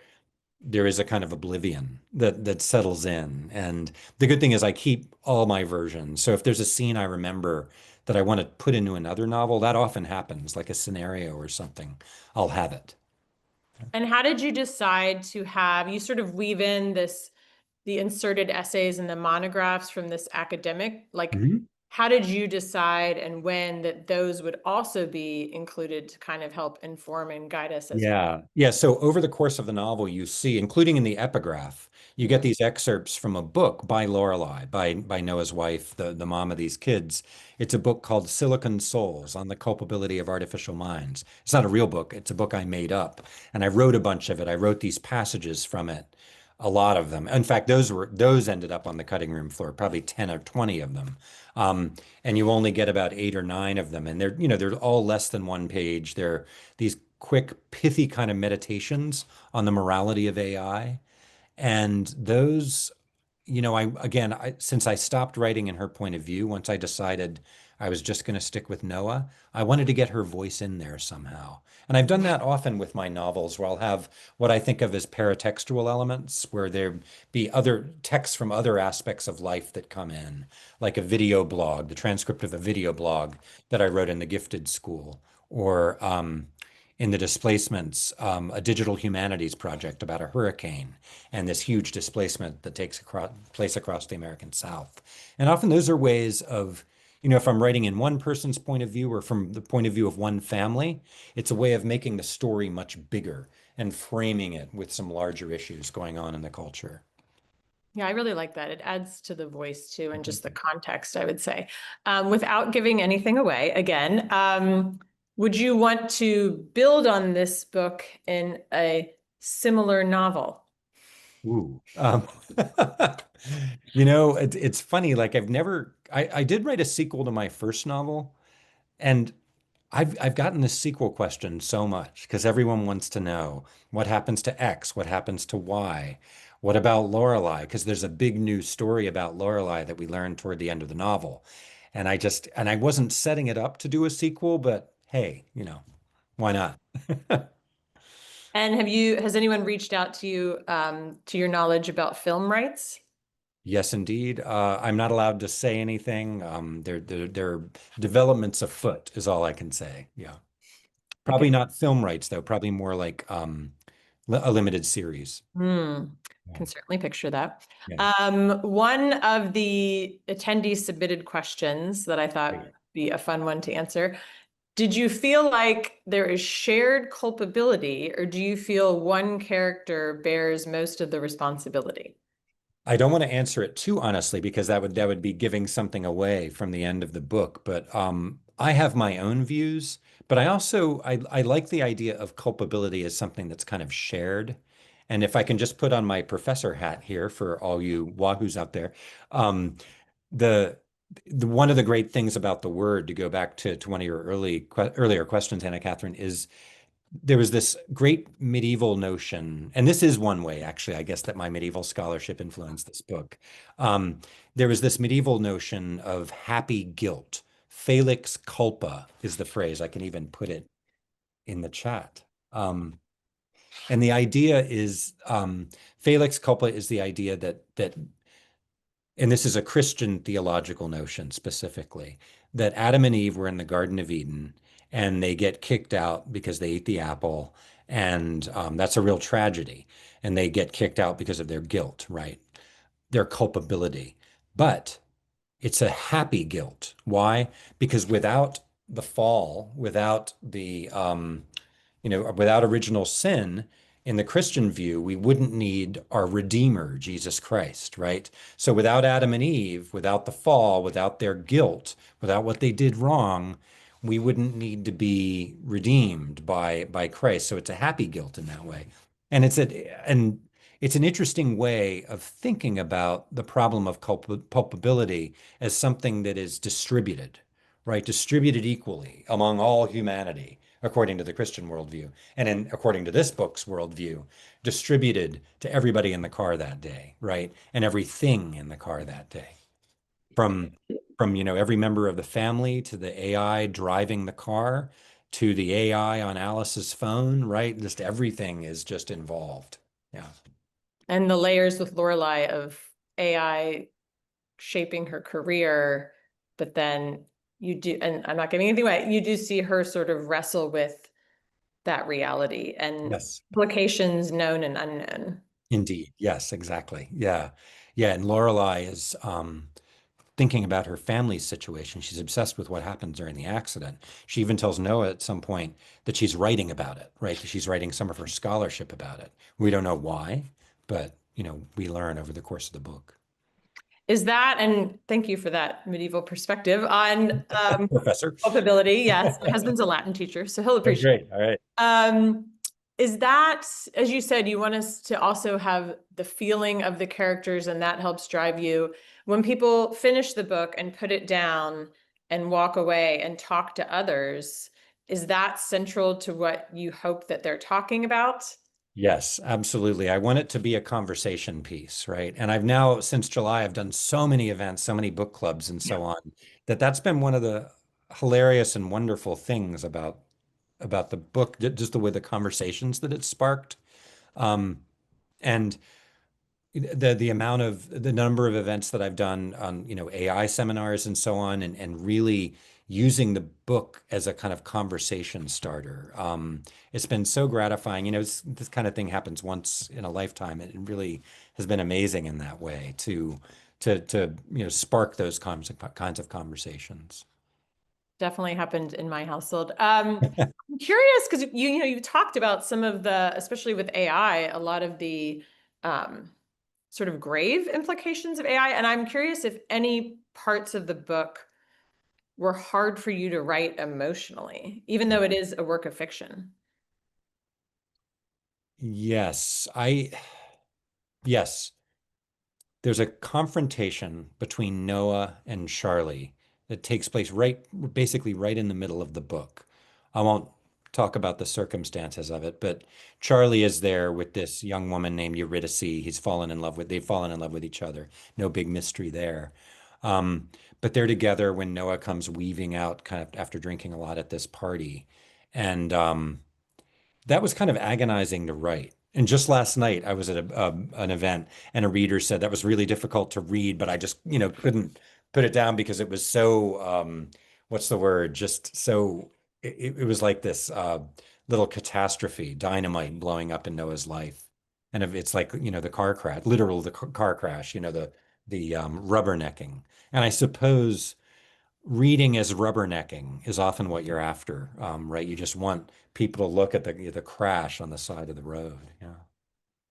there is a kind of oblivion that settles in. And the good thing is I keep all my versions. So if there's a scene I remember that I want to put into another novel, that often happens, like a scenario or something. I'll have it. And how did you decide you sort of weave in the inserted essays and the monographs from this academic, how did you decide and when that those would also be included to kind of help inform and guide us as Yeah. Yeah. So over the course of the novel, you see, including in the epigraph, you get these excerpts from a book by Lorelei, by Noah's wife, the mom of these kids. It's a book called Silicon Souls on the Culpability of Artificial Minds. It's not a real book. It's a book I made up. And I wrote a bunch of it. I wrote these passages from it, a lot of them. In fact, those ended up on the cutting room floor, probably 10 or 20 of them. And you only get about 8 or 9 of them. And they're all less than one page. They're these quick, pithy kind of meditations on the morality of AI. And those, since I stopped writing in her point of view, once I decided I was just going to stick with Noah, I wanted to get her voice in there somehow. And I've done that often with my novels, where I'll have what I think of as paratextual elements, where there be other texts from other aspects of life that come in, like a video blog, the transcript of a video blog that I wrote in the gifted school, or in the displacements, a digital humanities project about a hurricane and this huge displacement that takes place across the American South. And often those are ways of, if I'm writing in one person's point of view or from the point of view of one family, it's a way of making the story much bigger and framing it with some larger issues going on in the culture. Yeah, I really like that. It adds to the voice too, and just the context, I would say. Without giving anything away, again, would you want to build on this book in a similar novel? Ooh. It's funny, like I did write a sequel to my first novel, and I've gotten this sequel question so much because everyone wants to know what happens to X, what happens to Y, what about Lorelai? Because there's a big new story about Lorelai that we learned toward the end of the novel. And I wasn't setting it up to do a sequel, but hey, why not? And has anyone reached out to you, to your knowledge, about film rights? Yes, indeed. I'm not allowed to say anything. There are developments afoot, is all I can say. Yeah. Probably not film rights, though. Probably more like a limited series. Can certainly picture that. Yeah. One of the attendees submitted questions that I thought would be a fun one to answer. Did you feel like there is shared culpability, or do you feel one character bears most of the responsibility? I don't want to answer it too honestly because that would be giving something away from the end of the book. But I have my own views. But I like the idea of culpability as something that's kind of shared. And if I can just put on my professor hat here for all you wahoos out there, um, the one of the great things about the word, to go back to one of your earlier questions, Anna Katherine, is there was this great medieval notion, and this is one way, actually, I guess, that my medieval scholarship influenced this book. There was this medieval notion of happy guilt. Felix culpa is the phrase. I can even put it in the chat. And the idea is, Felix culpa is the idea that, and this is a Christian theological notion specifically, that Adam and Eve were in the Garden of Eden and they get kicked out because they ate the apple. And that's a real tragedy. And they get kicked out because of their guilt, right? Their culpability. But it's a happy guilt. Why? Because without the fall, without the without original sin, in the Christian view, we wouldn't need our Redeemer, Jesus Christ, right? So without Adam and Eve, without the fall, without their guilt, without what they did wrong, we wouldn't need to be redeemed by Christ. So it's a happy guilt in that way. And it's an interesting way of thinking about the problem of culpability as something that is distributed, right? Distributed equally among all humanity, according to the Christian worldview. And according to this book's worldview, distributed to everybody in the car that day, right? And everything in the car that day. From every member of the family to the AI driving the car to the AI on Alice's phone, right? Just everything is just involved. Yeah. And the layers with Lorelai of AI shaping her career, but then you do, and I'm not giving anything away, you do see her sort of wrestle with that reality and Yes. implications known and unknown. Indeed. Yes, exactly. Yeah. Yeah. And Lorelai is thinking about her family's situation. She's obsessed with what happened during the accident. She even tells Noah at some point that she's writing about it, right? That she's writing some of her scholarship about it. We don't know why, but we learn over the course of the book. Is that, and thank you for that medieval perspective on Professor. culpability. Yes, my husband's a Latin teacher, so he'll appreciate Great. All right. Is that, as you said, you want us to also have the feeling of the characters and that helps drive you. When people finish the book and put it down and walk away and talk to others, is that central to what you hope that they're talking about? Yes, absolutely. I want it to be a conversation piece, right? And I've now, since July, I've done so many events, so many book clubs and so on, that's been one of the hilarious and wonderful things about the book, just the way the conversations that it sparked. And the number of events that I've done on, AI seminars and so on, and really using the book as a kind of conversation starter. It's been so gratifying. This kind of thing happens once in a lifetime. It really has been amazing in that way to spark those kinds of conversations. Definitely happened in my household. I'm curious because you talked about some of the, especially with AI, a lot of the sort of grave implications of AI. And I'm curious if any parts of the book were hard for you to write emotionally, even though it is a work of fiction. Yes, yes. There's a confrontation between Noah and Charlie that takes place basically right in the middle of the book. I won't talk about the circumstances of it, but Charlie is there with this young woman named Eurydice. They've fallen in love with each other. No big mystery there. But they're together when Noah comes weaving out kind of after drinking a lot at this party. And that was kind of agonizing to write. And just last night, I was at an event, and a reader said that was really difficult to read, but I just, couldn't put it down because it was so, what's the word? Just so, it was like this little catastrophe, dynamite blowing up in Noah's life. And it's like, the car crash, literal the car crash, the rubbernecking. And I suppose reading as rubbernecking is often what you're after, right? You just want people to look at the crash on the side of the road. Yeah.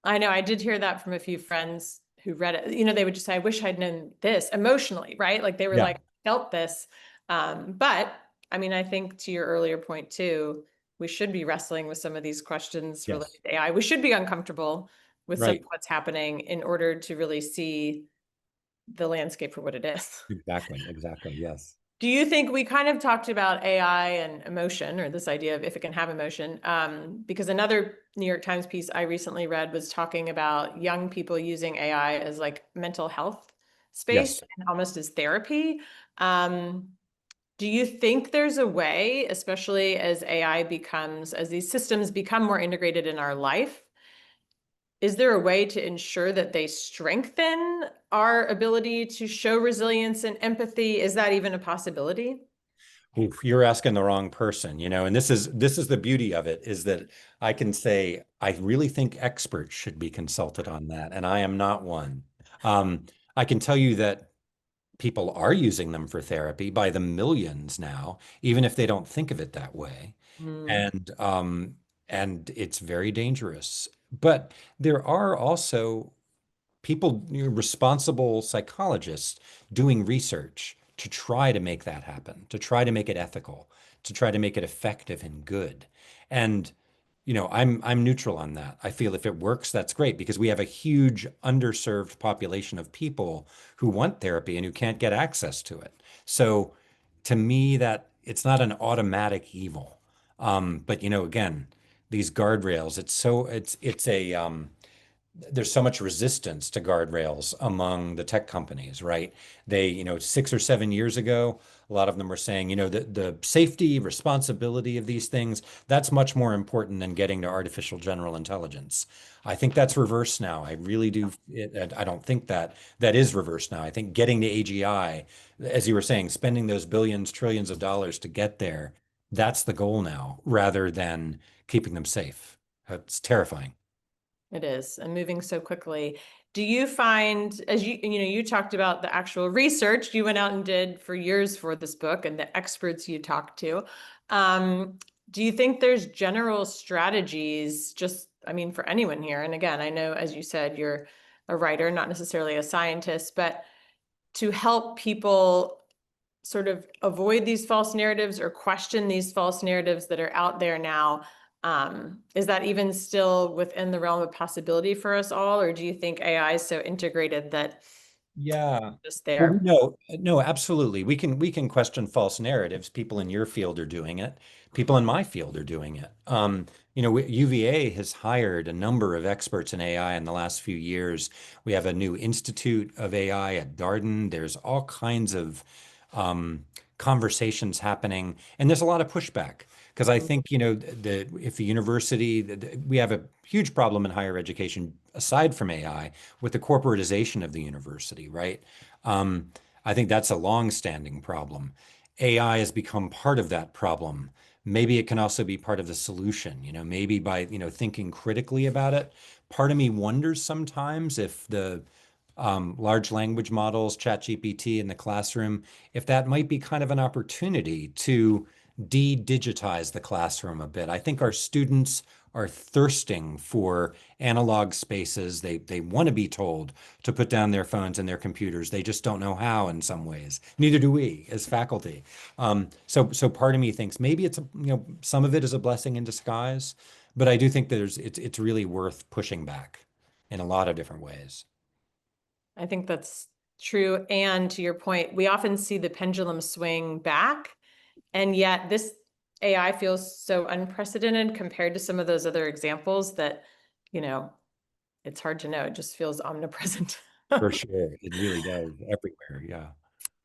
I know I did hear that from a few friends who read it. They would just say, I wish I'd known this emotionally, right? Like they were like, felt this. But I mean, I think to your earlier point too, we should be wrestling with some of these questions related to AI. We should be uncomfortable with some of what's happening in order to really see the landscape for what it is. Exactly. Yes. Do you think we kind of talked about AI and emotion, or this idea of if it can have emotion? Because another New York Times piece I recently read was talking about young people using AI as like mental health space and almost as therapy. Do you think there's a way, especially as as these systems become more integrated in our life, is there a way to ensure that they strengthen our ability to show resilience and empathy? Is that even a possibility? Oof, you're asking the wrong person, and this is the beauty of it, is that I can say I really think experts should be consulted on that, and I am not one. I can tell you that people are using them for therapy by the millions now, even if they don't think of it that way. Mm. And it's very dangerous. But there are also people, responsible psychologists doing research to try to make that happen, to try to make it ethical, to try to make it effective and good. And I'm neutral on that. I feel if it works, that's great because we have a huge underserved population of people who want therapy and who can't get access to it. So to me, that it's not an automatic evil. But again, these guardrails, there's so much resistance to guardrails among the tech companies, right? They, 6 or 7 years ago, a lot of them were saying, the safety, responsibility of these things, that's much more important than getting to artificial general intelligence. I think that's reversed now. I really do. I don't think that is reversed now. I think getting to AGI, as you were saying, spending those billions, trillions of dollars to get there, that's the goal now, rather than keeping them safe. It's terrifying. It is, and moving so quickly. Do you find, as you talked about the actual research you went out and did for years for this book and the experts you talked to, do you think there's general strategies just, for anyone here? And again, I know, as you said, you're a writer, not necessarily a scientist, but to help people sort of avoid these false narratives or question these false narratives that are out there now. Is that even still within the realm of possibility for us all, or do you think AI is so integrated that Yeah. it's just Well, there? no, absolutely. We can question false narratives. People in your field are doing it. People in my field are doing it. UVA has hired a number of experts in AI in the last few years. We have a new Institute of AI at Darden. There's all kinds of conversations happening, and there's a lot of pushback because I think, if the university, we have a huge problem in higher education aside from AI with the corporatization of the university, right? Um, I think that's a long-standing problem. AI has become part of that problem. Maybe it can also be part of the solution, maybe by, thinking critically about it. Part of me wonders sometimes if the large language models, ChatGPT in the classroom, if that might be kind of an opportunity to de-digitize the classroom a bit. I think our students are thirsting for analog spaces. They want to be told to put down their phones and their computers. They just don't know how in some ways. Neither do we as faculty. So part of me thinks maybe some of it is a blessing in disguise, but I do think it's really worth pushing back in a lot of different ways. I think that's true. And to your point, we often see the pendulum swing back, and yet this AI feels so unprecedented compared to some of those other examples that, it's hard to know. It just feels omnipresent. For sure. It really does everywhere. Yeah.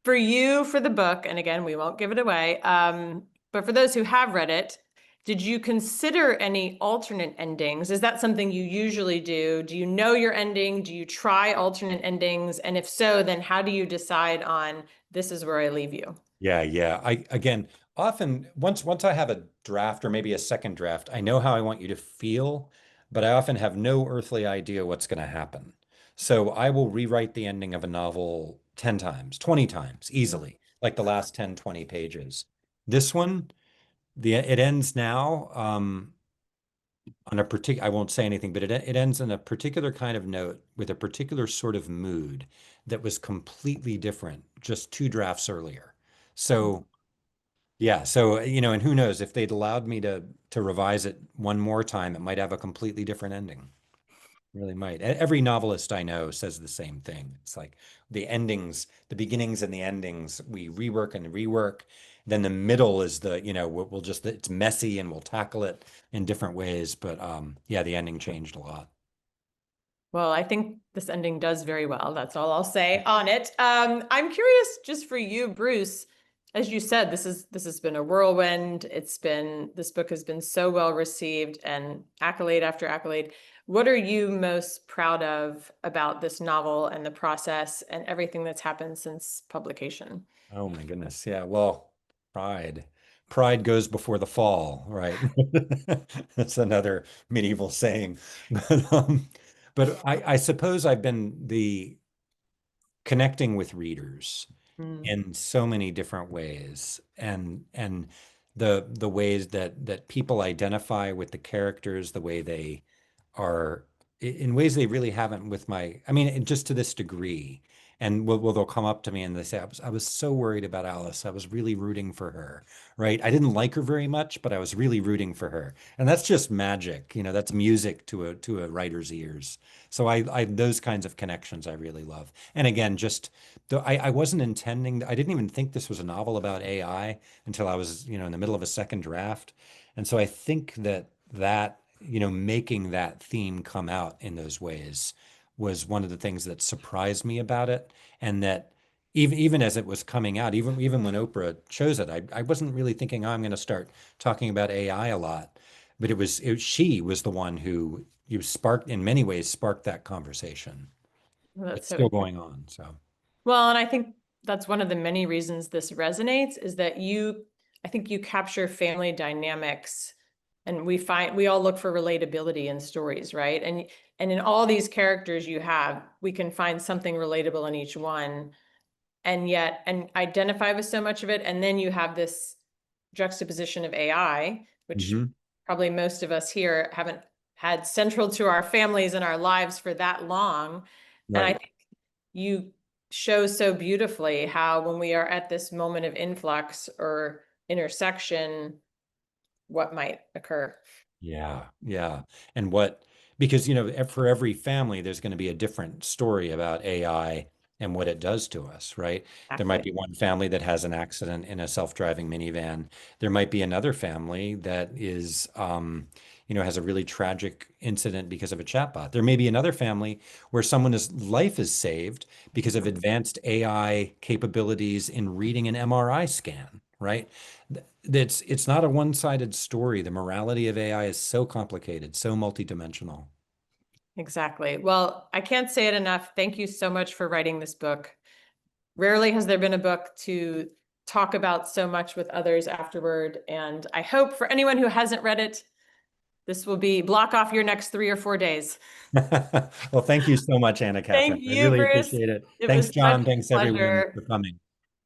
For you, for the book, and again, we won't give it away, but for those who have read it, did you consider any alternate endings? Is that something you usually do? Do you know your ending? Do you try alternate endings? And if so, then how do you decide on this is where I leave you? Yeah, yeah. I again, often once I have a draft or maybe a second draft, I know how I want you to feel, but I often have no earthly idea what's going to happen. So I will rewrite the ending of a novel 10 times, 20 times easily, like the last 10, 20 pages. This one, it ends now on a particular, I won't say anything, but it ends on a particular kind of note with a particular sort of mood that was completely different just two drafts earlier. So yeah, so and who knows if they'd allowed me to revise it one more time, it might have a completely different ending. Really might. Every novelist I know says the same thing. It's like the endings, the beginnings and the endings, we rework and rework. Then the middle is we'll just, it's messy and we'll tackle it in different ways. But yeah, the ending changed a lot. Well, I think this ending does very well. That's all I'll say on it. I'm curious, just for you, Bruce, as you said, this has been a whirlwind. This book has been so well received and accolade after accolade. What are you most proud of about this novel and the process and everything that's happened since publication? Oh my goodness. Yeah. Well, pride. Pride goes before the fall, right? That's another medieval saying. But I suppose I've been the connecting with readers Mm. in so many different ways, and the ways that people identify with the characters, the way they are in ways they really haven't with my, I mean, just to this degree. And they'll come up to me and they say, I was so worried about Alice. I was really rooting for her, right? I didn't like her very much, but I was really rooting for her. And that's just magic, that's music to a writer's ears. So I those kinds of connections I really love. And again, just I wasn't intending, I didn't even think this was a novel about AI until I was, in the middle of a second draft. And so I think that making that theme come out in those ways was one of the things that surprised me about it. And that even as it was coming out, even when Oprah chose it, I wasn't really thinking, oh, I'm going to start talking about AI a lot. But she was the one who you sparked, in many ways, sparked that conversation. Well, that's It's so still interesting. going on. So Well, and I think that's one of the many reasons this resonates is that I think you capture family dynamics, and we all look for relatability in stories, right? And in all these characters you have, we can find something relatable in each one, and identify with so much of it. And then you have this juxtaposition of AI, which Mhm. probably most of us here haven't had central to our families and our lives for that long. And I Right. think you show so beautifully how when we are at this moment of influx or intersection, what might occur. Yeah, yeah. And because, for every family, there's going to be a different story about AI and what it does to us, right? There might Exactly. be one family that has an accident in a self-driving minivan. There might be another family that has a really tragic incident because of a chatbot. There may be another family where someone's life is saved because of advanced AI capabilities in reading an MRI scan, right? It's not a one-sided story. The morality of AI is so complicated, so multidimensional. Exactly. Well, I can't say it enough. Thank you so much for writing this book. Rarely has there been a book to talk about so much with others afterward. And I hope for anyone who hasn't read it, this will block off your next 3 or 4 days. Well, thank you so much, Anna Thank Katherine. I you, really Bruce. appreciate it. It Thanks, was such John. Thanks, a everyone, pleasure. for coming.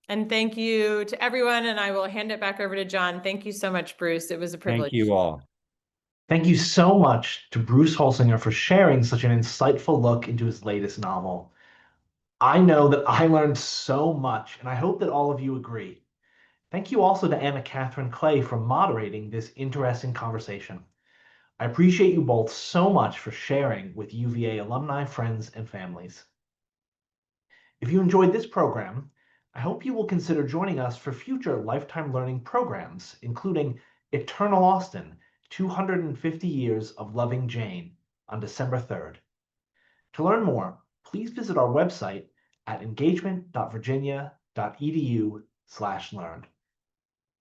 And thank you to everyone. And I will hand it back over to John. Thank you so much, Bruce. It was a Thank privilege. you all. Thank you so much to Bruce Holsinger for sharing such an insightful look into his latest novel. I know that I learned so much, and I hope that all of you agree. Thank you also to Anna Katherine Clay for moderating this interesting conversation. I appreciate you both so much for sharing with UVA alumni, friends, and families. If you enjoyed this program, I hope you will consider joining us for future lifetime learning programs, including Eternal Austen, 250 Years of Loving Jane on December 3rd. To learn more, please visit our website at engagement.virginia.edu/learn.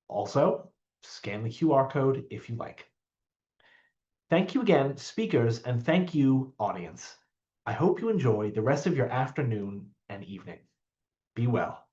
Also, scan the QR code if you like. Thank you again, speakers, and thank you, audience. I hope you enjoy the rest of your afternoon and evening. Be well.